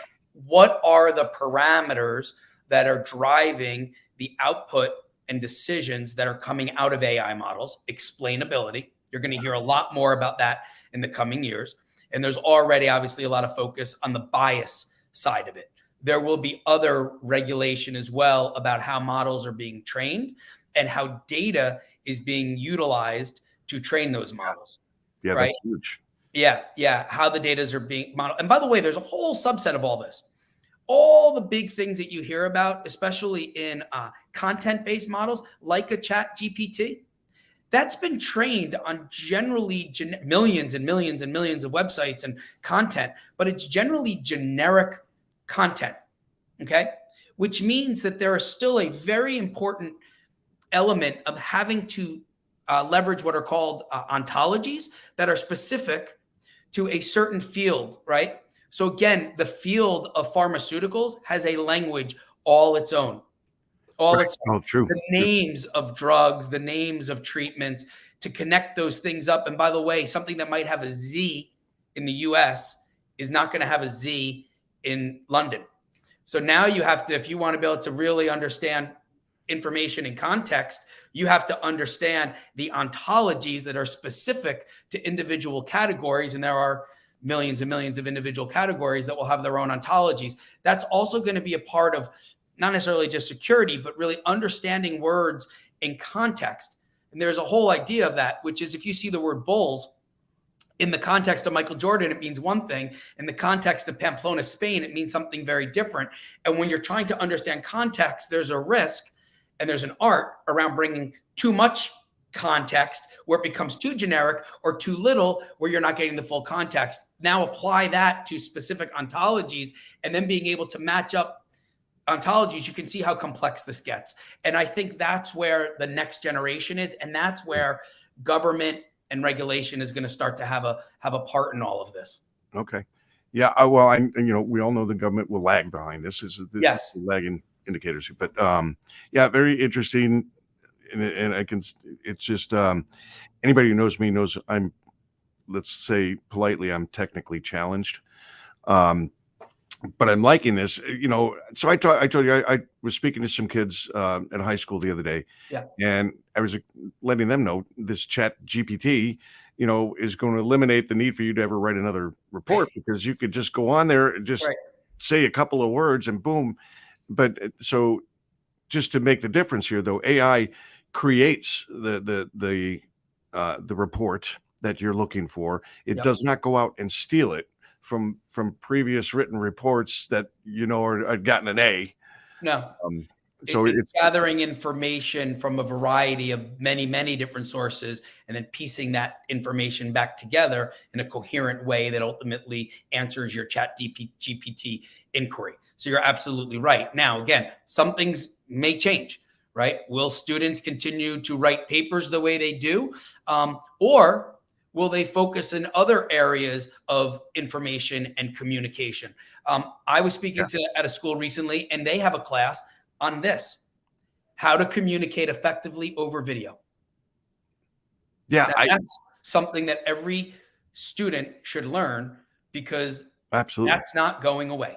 what are the parameters that are driving the output and decisions that are coming out of AI models. Explainability. You're going to hear a lot more about that in the coming years. And there's already obviously a lot of focus on the bias side of it. There will be other regulation as well about how models are being trained and how data is being utilized to train those models. Yeah, right? That's huge. Yeah. How the data are being modeled. And by the way, there's a whole subset of all this. All the big things that you hear about, especially in content-based models like a Chat GPT, that's been trained on generally millions and millions and millions of websites and content, but it's generally generic content, okay? Which means that there is still a very important element of having to leverage what are called ontologies that are specific to a certain field, right? So again, the field of pharmaceuticals has a language all its own. Its own. Oh, true. The names of drugs, the names of treatments, to connect those things up. And by the way, something that might have a Z in the US is not going to have a Z in London. So now you have to, if you want to be able to really understand information in context, you have to understand the ontologies that are specific to individual categories. And there are millions and millions of individual categories that will have their own ontologies. That's also going to be a part of not necessarily just security, but really understanding words in context. And there's a whole idea of that, which is if you see the word bulls in the context of Michael Jordan, it means one thing. In the context of Pamplona, Spain, it means something very different. And when you're trying to understand context, there's a risk and there's an art around bringing too much context where it becomes too generic, or too little where you're not getting the full context. Now apply that to specific ontologies, and then being able to match up ontologies, you can see how complex this gets. And I think that's where the next generation is, and that's where government and regulation is going to start to have a part in all of this. Okay. Yeah. Well, we all know the government will lag behind this. Yes. Lagging indicators, but yeah, very interesting. And it's just, anybody who knows me knows I'm, let's say politely, I'm technically challenged. But I'm liking this, so I told you, I was speaking to some kids at high school the other day. Yeah. And I was letting them know this Chat GPT, is going to eliminate the need for you to ever write another report, because you could just go on there and just say a couple of words and boom. But so just to make the difference here, though, AI, creates the report that you're looking for. It Yep. does not go out and steal it from previous written reports that are gotten an A. No. So It's gathering information from a variety of many different sources and then piecing that information back together in a coherent way that ultimately answers your chat GPT inquiry. So you're absolutely right. Now, again, some things may change, right? Will students continue to write papers the way they do? Or will they focus in other areas of information and communication? I was speaking at a school recently, and they have a class on this: how to communicate effectively over video. Yeah, That's something that every student should learn, because absolutely, that's not going away.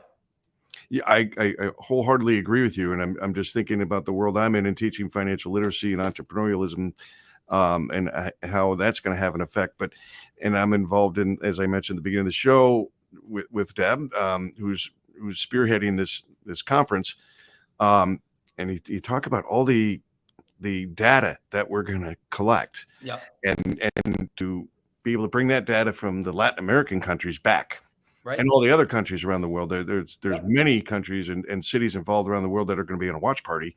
Yeah, I wholeheartedly agree with you, and I'm just thinking about the world I'm in and teaching financial literacy and entrepreneurialism, and how that's going to have an effect. And I'm involved in, as I mentioned at the beginning of the show, with Deb, who's spearheading this conference. And you talk about all the data that we're going to collect, and to be able to bring that data from the Latin American countries back, right, and all the other countries around the world. There's many countries and cities involved around the world that are going to be in a watch party,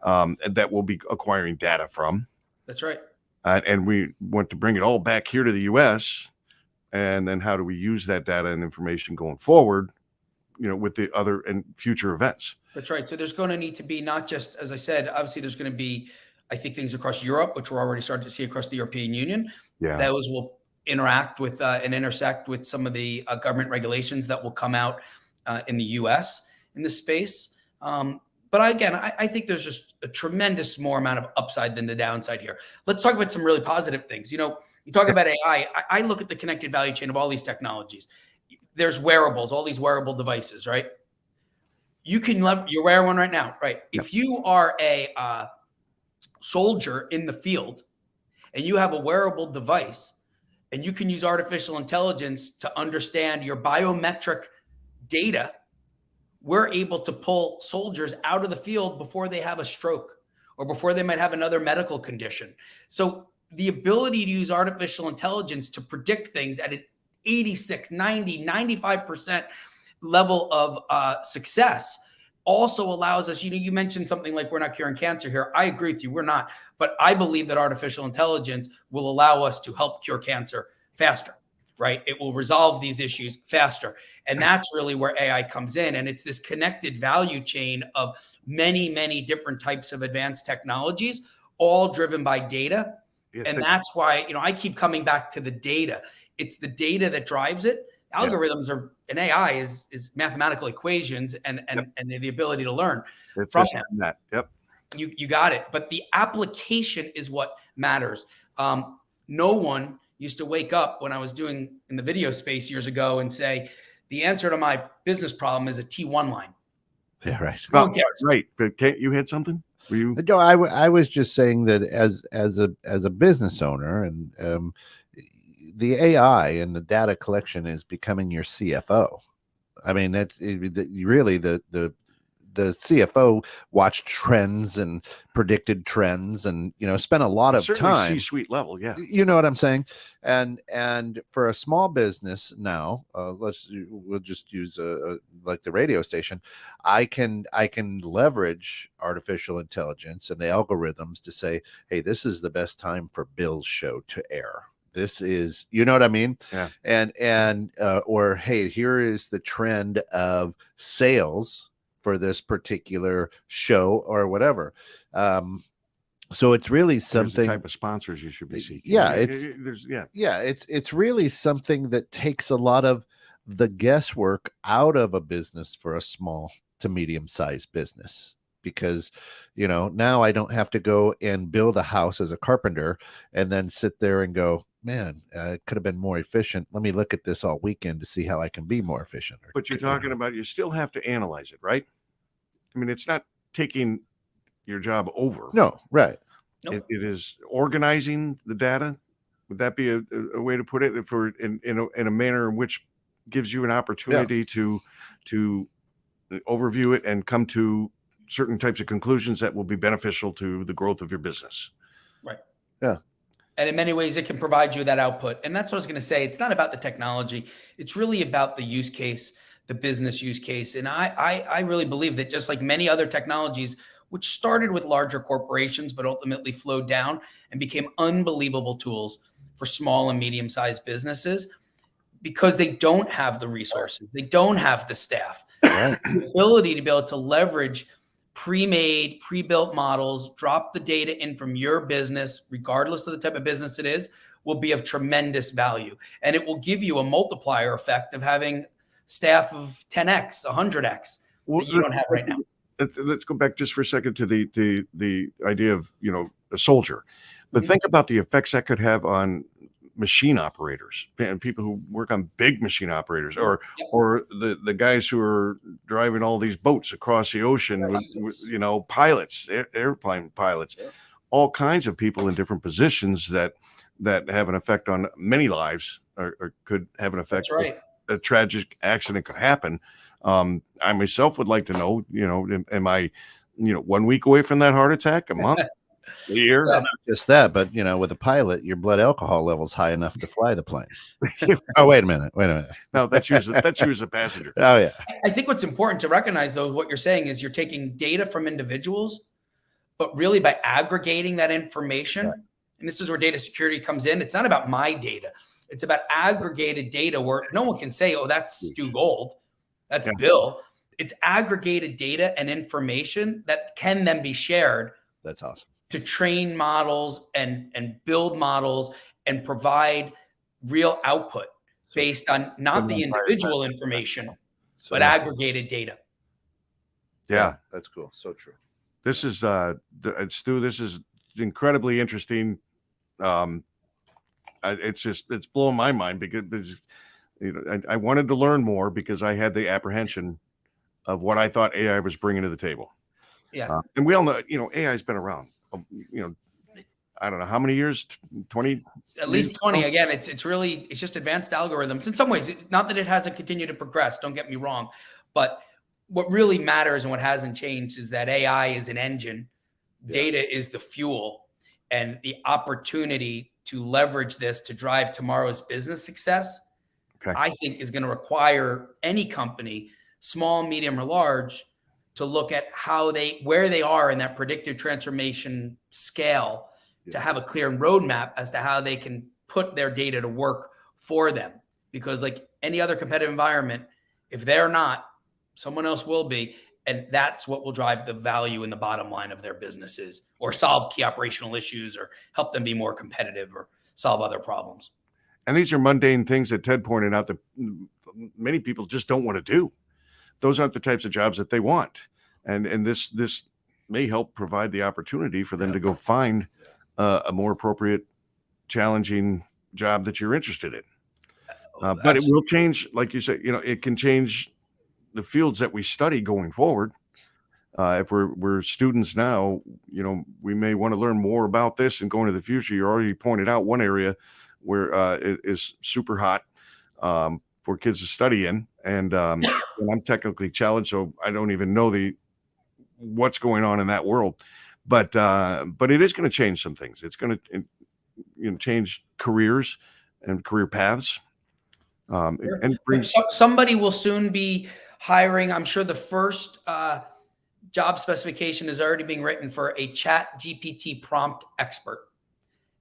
that we'll be acquiring data from. That's right. And we want to bring it all back here to the U.S. And then how do we use that data and information going forward, with the other and future events? That's right. So there's going to need to be, not just, as I said, obviously there's going to be, I think, things across Europe, which we're already starting to see across the European Union. Yeah. Those will interact with and intersect with some of the government regulations that will come out in the US in this space. But I think there's just a tremendous more amount of upside than the downside here. Let's talk about some really positive things. You talk about AI. I look at the connected value chain of all these technologies. There's wearables, all these wearable devices, right? You're wearing one right now, right? Yep. If you are a soldier in the field and you have a wearable device, and you can use artificial intelligence to understand your biometric data, we're able to pull soldiers out of the field before they have a stroke or before they might have another medical condition. So the ability to use artificial intelligence to predict things at an 86, 90, 95% level of success also allows us, you mentioned something like we're not curing cancer here. I agree with you, we're not. But I believe that artificial intelligence will allow us to help cure cancer faster, right? It will resolve these issues faster. And that's really where AI comes in. And it's this connected value chain of many different types of advanced technologies, all driven by data. And that's why, I keep coming back to the data. It's the data that drives it. Algorithms are, and AI is mathematical equations and the ability to learn from them. Yep. You got it. But the application is what matters. No one used to wake up when I was doing in the video space years ago and say, the answer to my business problem is a T1 line. Yeah, right. Right. But Kent, you had something? Were you? No, I was just saying that as a business owner, and the AI and the data collection is becoming your CFO. I mean, that's really the CFO watched trends and predicted trends, and spent a lot of time. C-suite level, yeah. You know what I'm saying? And for a small business now, we'll just use like the radio station. I can leverage artificial intelligence and the algorithms to say, hey, this is the best time for Bill's show to air. This is, you know what I mean? Yeah. And or hey, here is the trend of sales for this particular show or whatever. So it's really something. Here's the type of sponsors you should be seeking. Yeah, it's really something that takes a lot of the guesswork out of a business for a small to medium-sized business. Because, now I don't have to go and build a house as a carpenter and then sit there and go, man, it could have been more efficient. Let me look at this all weekend to see how I can be more efficient. But you're talking about, you still have to analyze it, right? I mean, it's not taking your job over. No, right. Nope. It is organizing the data. Would that be a way to put it? In a manner in which gives you an opportunity to overview it and come to certain types of conclusions that will be beneficial to the growth of your business. Right. Yeah. And in many ways, it can provide you that output. And that's what I was going to say. It's not about the technology. It's really about the use case, the business use case. And I really believe that just like many other technologies, which started with larger corporations, but ultimately flowed down and became unbelievable tools for small and medium-sized businesses, because they don't have the resources, they don't have the staff, Right. the ability to be able to leverage pre-made, pre-built models, drop the data in from your business, regardless of the type of business it is, will be of tremendous value. And it will give you a multiplier effect of having staff of 10x, 100x Well, that you don't have right now. Let's go back just for a second to the idea of, a soldier. But think about the effects that could have on machine operators and people who work on big machine operators, or the guys who are driving all these boats across the ocean with pilots, airplane pilots, all kinds of people in different positions that have an effect on many lives, or could have an effect. That's right. A tragic accident could happen. I myself would like to know, am I 1 week away from that heart attack, a month, a year? Yeah. Not just that, but with a pilot, your blood alcohol level's high enough to fly the plane. Oh, wait a minute. No, that's you as a passenger. Oh, yeah. I think what's important to recognize, though, what you're saying is you're taking data from individuals, but really by aggregating that information, and this is where data security comes in. It's not about my data. It's about aggregated data where no one can say, oh, that's Stu Gold, that's Bill. It's aggregated data and information that can then be shared. That's awesome. To train models and build models and provide real output based on not the individual information, but aggregated data. Yeah, that's cool. So true. This is Stu, this is incredibly interesting. It's blowing my mind because I wanted to learn more, because I had the apprehension of what I thought AI was bringing to the table. Yeah. And we all know, AI has been around, I don't know how many years, 20, at least 20. Again, it's just advanced algorithms. In some ways, not that it hasn't continued to progress, don't get me wrong, but what really matters and what hasn't changed is that AI is an engine, data is the fuel, and the opportunity to leverage this to drive tomorrow's business success, I think is going to require any company, small, medium, or large, to look at where they are in that predictive transformation scale, to have a clear roadmap as to how they can put their data to work for them. Because like any other competitive environment, if they're not, someone else will be. And that's what will drive the value in the bottom line of their businesses, or solve key operational issues, or help them be more competitive, or solve other problems. And these are mundane things that Ted pointed out that many people just don't want to do. Those aren't the types of jobs that they want. And this may help provide the opportunity for them to go find a more appropriate, challenging job that you're interested in. But it will change, like you said, it can change the fields that we study going forward. If we're students now, we may want to learn more about this and go into the future. You already pointed out one area where it is super hot for kids to study in, and I'm technically challenged, so I don't even know what's going on in that world. But it is going to change some things. It's going to change careers and career paths. And somebody will soon be hiring. I'm sure the first job specification is already being written for a Chat GPT prompt expert.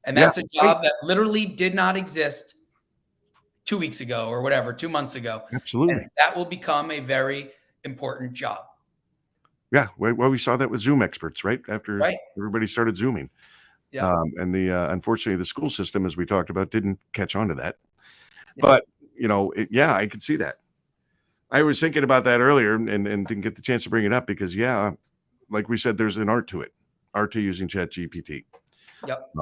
And that's a job that literally did not exist 2 weeks ago or whatever, 2 months ago. Absolutely. And that will become a very important job. Yeah. Well, we saw that with Zoom experts, right? After everybody started Zooming. Yeah. And unfortunately, the school system, as we talked about, didn't catch on to that. Yeah. But, I could see that. I was thinking about that earlier and didn't get the chance to bring it up because, like we said, there's an art to it, art to using Chat GPT. Yep.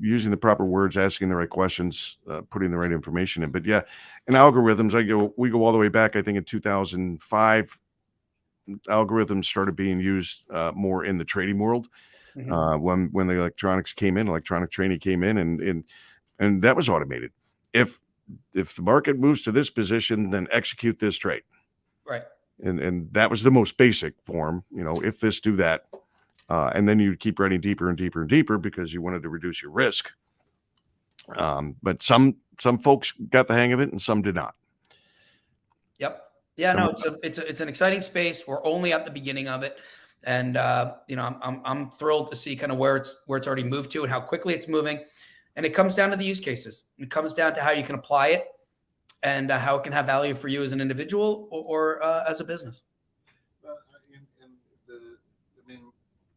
Using the proper words, asking the right questions, putting the right information in. But and algorithms, we go all the way back. I think in 2005, algorithms started being used more in the trading world. When the electronics came in, electronic trading came in, and that was automated. If the market moves to this position, then execute this trade. Right. And that was the most basic form, if this, do that. And then you keep writing deeper and deeper and deeper because you wanted to reduce your risk. But some folks got the hang of it and some did not. Yep. Yeah, no, it's an exciting space. We're only at the beginning of it. And I'm thrilled to see kind of where it's already moved to and how quickly it's moving. And it comes down to the use cases. It comes down to how you can apply it and how it can have value for you as an individual or as a business.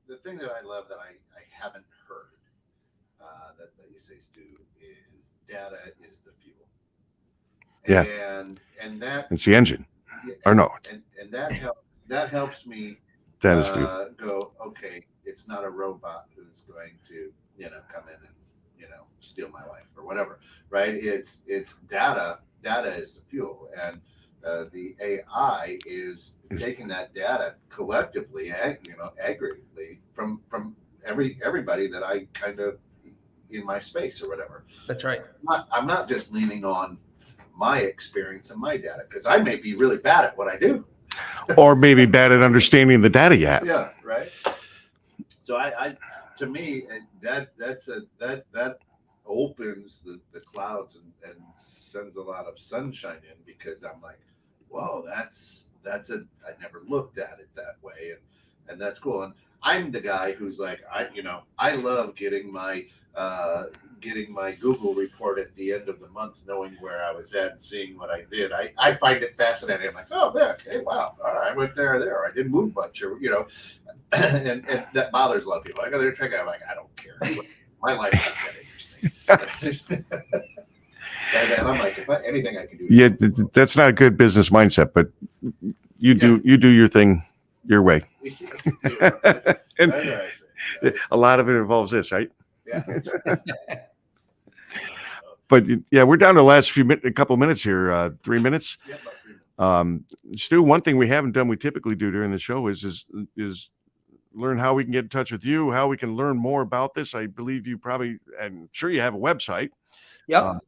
The thing that I love that I haven't heard that you say, Stu, is data is the fuel. Yeah. And that it's the engine. Or no. And that helps me that is fuel. Go, okay, it's not a robot who's going to, come in and, steal my life or whatever, right? It's data. Data is the fuel. And the AI is taking that data collectively, aggregately from everybody that I kind of in my space or whatever. That's right. I'm not just leaning on my experience and my data because I may be really bad at what I do, or maybe bad at understanding the data you have. Yeah, right. So I to me that opens the clouds and sends a lot of sunshine in because I'm like, whoa, that's I never looked at it that way, and that's cool. And I'm the guy who's like, I love getting my Google report at the end of the month, knowing where I was at and seeing what I did. I find it fascinating. I'm like, oh man, hey, wow, I went there. I didn't move much, or and that bothers a lot of people. I go there, check out. I'm like, I don't care. My life is that interesting. And I'm like, if anything I can do. Yeah, that's not a good business mindset, but you do your thing your way. And a lot of it involves this, right? Yeah. But yeah, we're down to the last a couple minutes here, 3 minutes. Yeah, about 3 minutes. Stu, one thing we haven't done, we typically do during the show is learn how we can get in touch with you, how we can learn more about this. I believe I'm sure you have a website. Yep.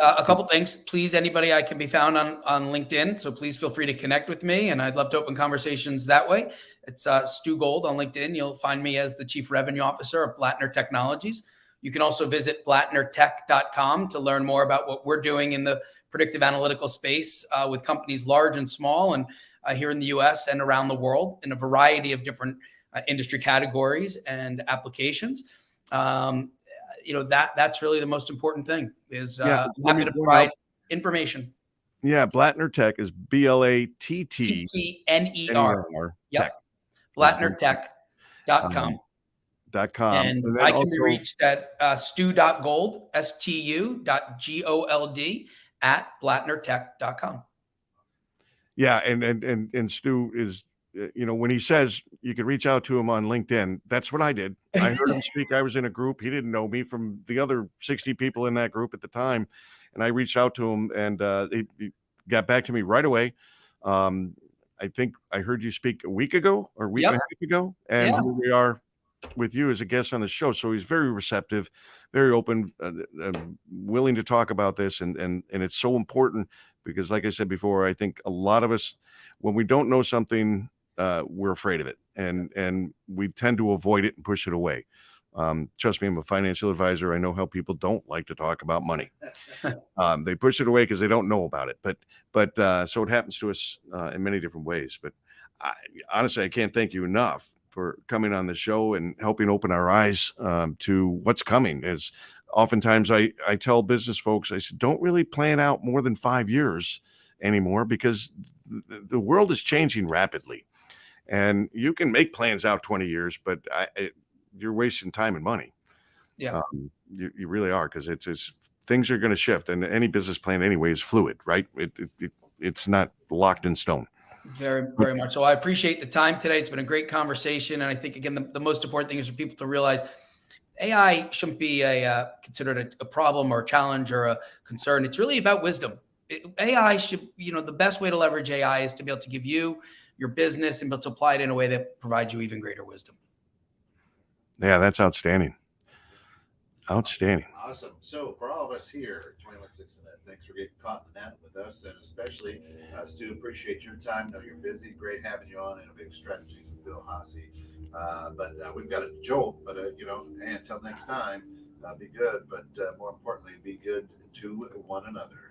A couple things. Please, anybody, I can be found on LinkedIn. So please feel free to connect with me. And I'd love to open conversations that way. It's Stu Gold on LinkedIn. You'll find me as the Chief Revenue Officer of Blattner Technologies. You can also visit blattnertech.com to learn more about what we're doing in the predictive analytical space with companies large and small and here in the US and around the world in a variety of different industry categories and applications. That's really the most important thing is happy to provide information. Yeah. Blattner Tech is BLATTNER. Yep. BlattnerTech.com. And I can be reached at stu.gold, stu.gold @blattnertech.com. Yeah. And Stu is, when he says you could reach out to him on LinkedIn, that's what I did. I heard him speak. I was in a group. He didn't know me from the other 60 people in that group at the time. And I reached out to him and he got back to me right away. I think I heard you speak a week ago or a week and a half ago. And here we are with you as a guest on the show. So he's very receptive, very open, willing to talk about this. And it's so important because, like I said before, I think a lot of us, when we don't know something, we're afraid of it and we tend to avoid it and push it away. Trust me, I'm a financial advisor. I know how people don't like to talk about money. They push it away because they don't know about it. But so it happens to us in many different ways. But honestly, I can't thank you enough for coming on the show and helping open our eyes to what's coming. As oftentimes I tell business folks, I said, don't really plan out more than 5 years anymore because the world is changing rapidly. And you can make plans out 20 years, but you're wasting time and money. Yeah, you really are, because it's things are going to shift, and any business plan anyway is fluid, right? It's not locked in stone. Very, very much so. I appreciate the time today. It's been a great conversation, and I think again the most important thing is for people to realize AI shouldn't be considered a problem or a challenge or a concern. It's really about wisdom. AI should, the best way to leverage AI is to be able to give you your business and be able to apply it in a way that provides you even greater wisdom. Yeah, that's outstanding. Outstanding. Awesome. So for all of us here at 21/6 Net, thanks for getting caught in the net with us, and especially Stu, appreciate your time. Know you're busy. Great having you on Innovative Strategies with Bill Hasse. But we've got a jolt. But hey, until next time, be good. But more importantly, be good to one another.